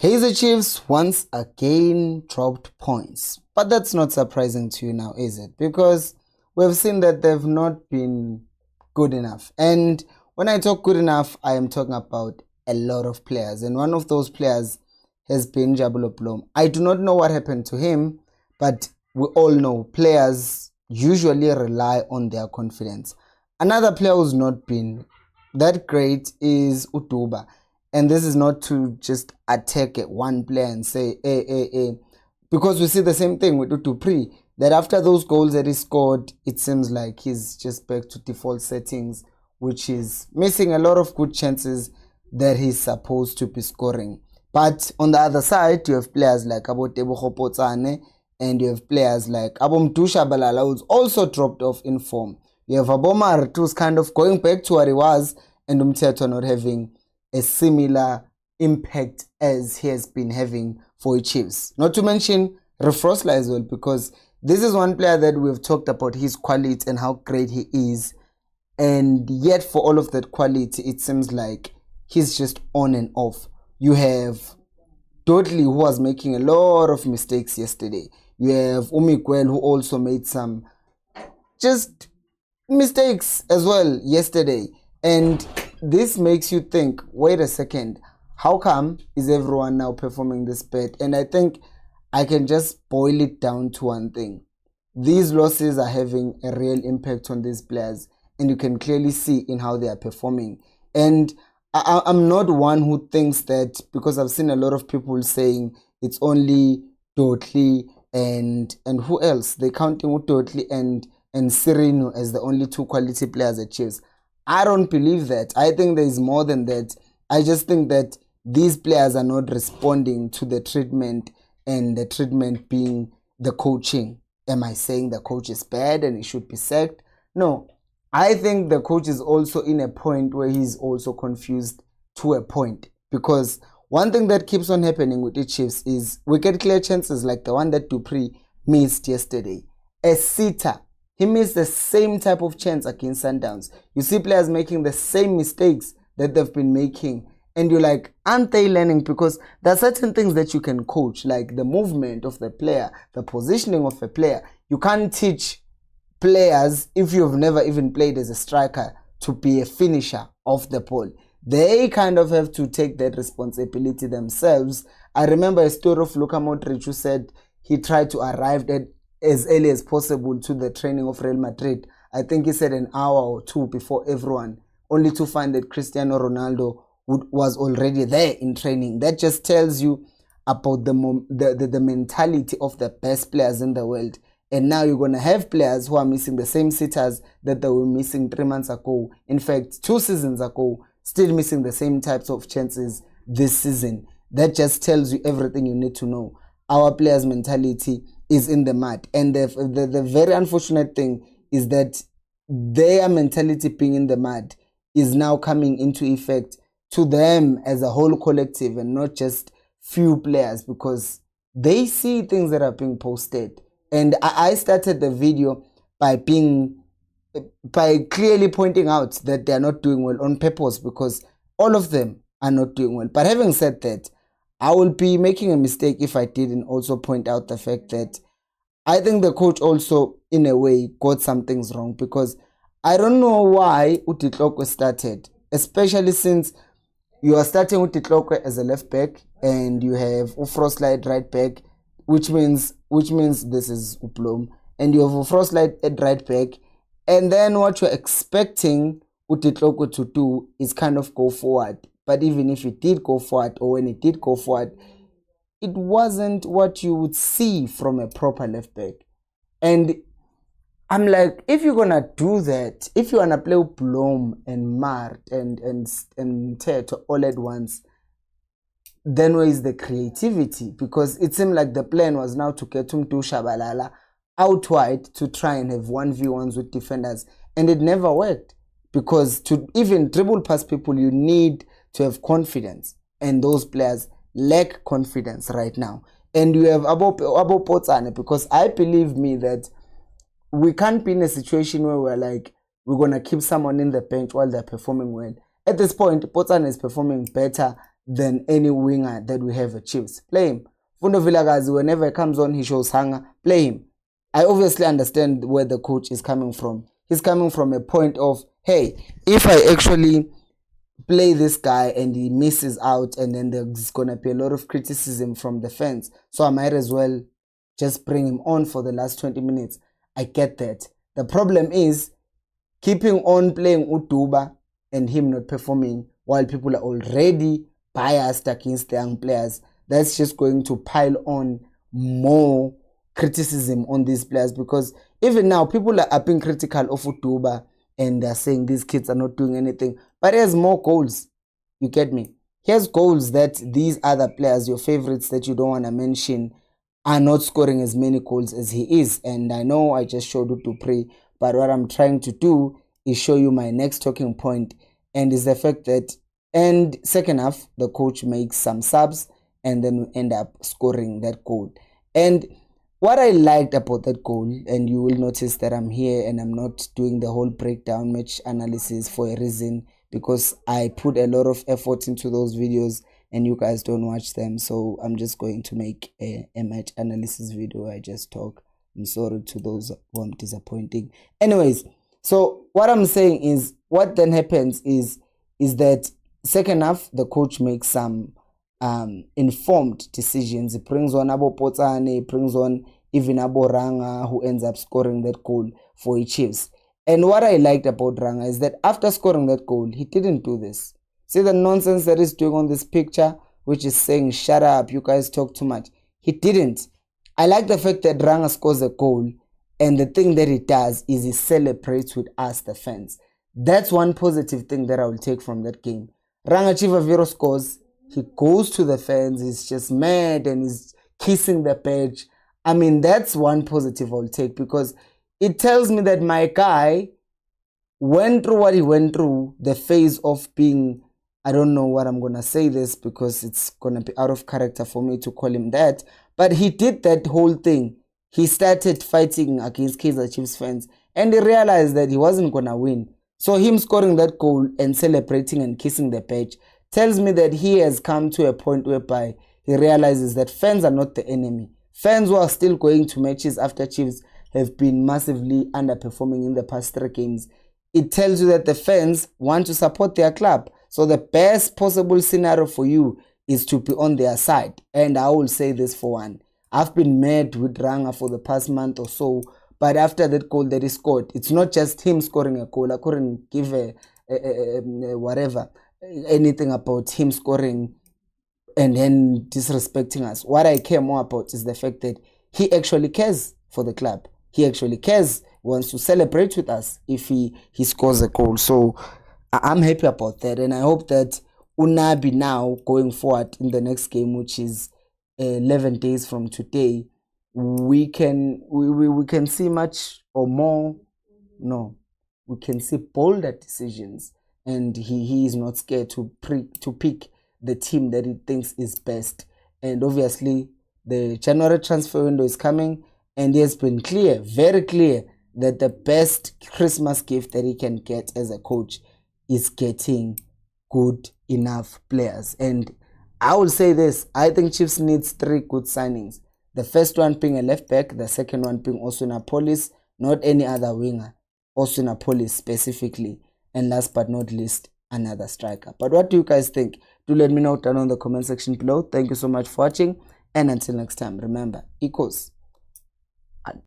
Kaizer Chiefs once again dropped points. But that's not surprising to you now, is it? Because we've seen that they've not been good enough. And when I talk good enough, I am talking about a lot of players. And one of those players has been Jabulo Blom. I do not know what happened to him, but we all know players usually rely on their confidence. Another player who's not been that great is Utuba. And this is not to just attack one player and say, because we see the same thing with Utupri, that after those goals that he scored, it seems like he's just back to default settings, which is missing a lot of good chances that he's supposed to be scoring. But on the other side, you have players like Abotebo Khopotsane, and you have players like Abomdusha Balala, who's also dropped off in form. You have Abomar, who's kind of going back to what he was, and Umteto not having a similar impact as he has been having for Chiefs. Not to mention Refrosla as well, because this is one player that we've talked about his quality and how great he is. And yet for all of that quality, it seems like he's just on and off. You have Dudley, who was making a lot of mistakes yesterday. You have Umiguel, who also made some just mistakes as well yesterday. And this makes you think, wait a second, how come is everyone now performing this bad? And I think I can just boil it down to one thing. These losses are having a real impact on these players, and you can clearly see in how they are performing. And I'm not one who thinks that, because I've seen a lot of people saying it's only Dudley and who else? They're counting with Dudley and Sereno as the only two quality players at Chiefs. I don't believe that. I think there is more than that. I just think that these players are not responding to the treatment, and the treatment being the coaching. Am I saying the coach is bad and he should be sacked? No. I think the coach is also in a point where he's also confused to a point. Because one thing that keeps on happening with the Chiefs is we get clear chances like the one that Dupree missed yesterday. A sitter. He missed the same type of chance against Sundowns. You see players making the same mistakes that they've been making. And you're like, aren't they learning? Because there are certain things that you can coach, like the movement of the player, the positioning of a player. You can't teach players, if you've never even played as a striker, to be a finisher of the ball. They kind of have to take that responsibility themselves. I remember a story of Luka Modric, who said he tried to arrive at as early as possible to the training of Real Madrid. I think he said an hour or two before everyone, only to find that Cristiano Ronaldo was already there in training. That just tells you about the mentality of the best players in the world. And now you're going to have players who are missing the same sitters that they were missing 3 months ago. In fact, 2 seasons ago, still missing the same types of chances this season. That just tells you everything you need to know. Our players' mentality is in the mud. And the very unfortunate thing is that their mentality being in the mud is now coming into effect to them as a whole collective, and not just few players, because they see things that are being posted. And I started the video by clearly pointing out that they are not doing well on purpose, because all of them are not doing well. But having said that, I will be making a mistake if I didn't also point out the fact that I think the coach also, in a way, got some things wrong, because I don't know why Utitlokwe started, especially since you are starting with Utitlokwe as a left back and you have Ufrosla at right back, which means this is Uplom, and you have Ufrosla at right back, and then what you're expecting Utitlokwe to do is kind of go forward. But even if it did go forward, or when it did go forward, it wasn't what you would see from a proper left back. And I'm like, if you're gonna do that, if you wanna play Blom and Mart and Teto all at once, then where is the creativity? Because it seemed like the plan was now to get Umdusha Balala out wide to try and have 1v1s with defenders, and it never worked. Because to even dribble past people, you need to have confidence, and those players lack confidence right now. And you have Abo Potsane, because I believe me that we can't be in a situation where we're like, we're going to keep someone in the bench while they're performing well. At this point, Potsane is performing better than any winger that we have at Chiefs. Play him. Fundo Vilakazi, whenever he comes on, he shows hunger. Play him. I obviously understand where the coach is coming from. He's coming from a point of, hey, if I actually play this guy and he misses out, and then there's gonna be a lot of criticism from the fans, so I might as well just bring him on for the last 20 minutes. I get that. The problem is keeping on playing Uduba and him not performing while people are already biased against the young players. That's just going to pile on more criticism on these players, because even now people are being critical of Uduba and they're saying these kids are not doing anything, but he has more goals. You get me? He has goals that these other players, your favorites that you don't want to mention, are not scoring as many goals as he is. And I know I just showed you to pray, but what I'm trying to do is show you my next talking point, and is the fact that, and second half, the coach makes some subs and then we end up scoring that goal. And what I liked about that goal, and you will notice that I'm here and I'm not doing the whole breakdown match analysis for a reason, because I put a lot of effort into those videos and you guys don't watch them, so I'm just going to make a match analysis video. I just talk. I'm sorry to those who I'm disappointing. Anyways, so what I'm saying is, what then happens is that second half, the coach makes some informed decisions. He brings on Abo Potsane, he brings on even Abo Ranga, who ends up scoring that goal for the Chiefs. And what I liked about Ranga is that after scoring that goal, he didn't do this. See the nonsense that he's doing on this picture, which is saying, shut up, you guys talk too much. He didn't. I like the fact that Ranga scores a goal, and the thing that he does is he celebrates with us, the fans. That's one positive thing that I will take from that game. Ranga Chivaviro scores, he goes to the fans, he's just mad and he's kissing the badge. I mean, that's one positive I'll take, because it tells me that my guy went through what he went through, the phase of being, I don't know what I'm going to say this, because it's going to be out of character for me to call him that, but he did that whole thing. He started fighting against Kaizer Chiefs fans, and he realized that he wasn't going to win. So him scoring that goal and celebrating and kissing the badge tells me that he has come to a point whereby he realizes that fans are not the enemy. Fans who are still going to matches after Chiefs have been massively underperforming in the past 3 games. It tells you that the fans want to support their club. So the best possible scenario for you is to be on their side. And I will say this for one. I've been mad with Ranga for the past month or so, but after that goal that he scored, it's not just him scoring a goal. I couldn't give anything about him scoring and then disrespecting us. What I care more about is the fact that he actually cares for the club. He actually cares, wants to celebrate with us if he scores a goal. So I'm happy about that, and I hope that Unabi now going forward in the next game, which is 11 days from today, we can see much or more. No, we can see bolder decisions, and he is not scared to pick the team that he thinks is best. And obviously the January transfer window is coming, and he has been clear, very clear, that the best Christmas gift that he can get as a coach is getting good enough players. And I will say this, I think Chiefs needs 3 good signings. The first one being a left back, the second one being Osinapolis, not any other winger, Osinapolis specifically, and last but not least, another striker. But what do you guys think? Do let me know down on the comment section below. Thank you so much for watching, and until next time, remember, equals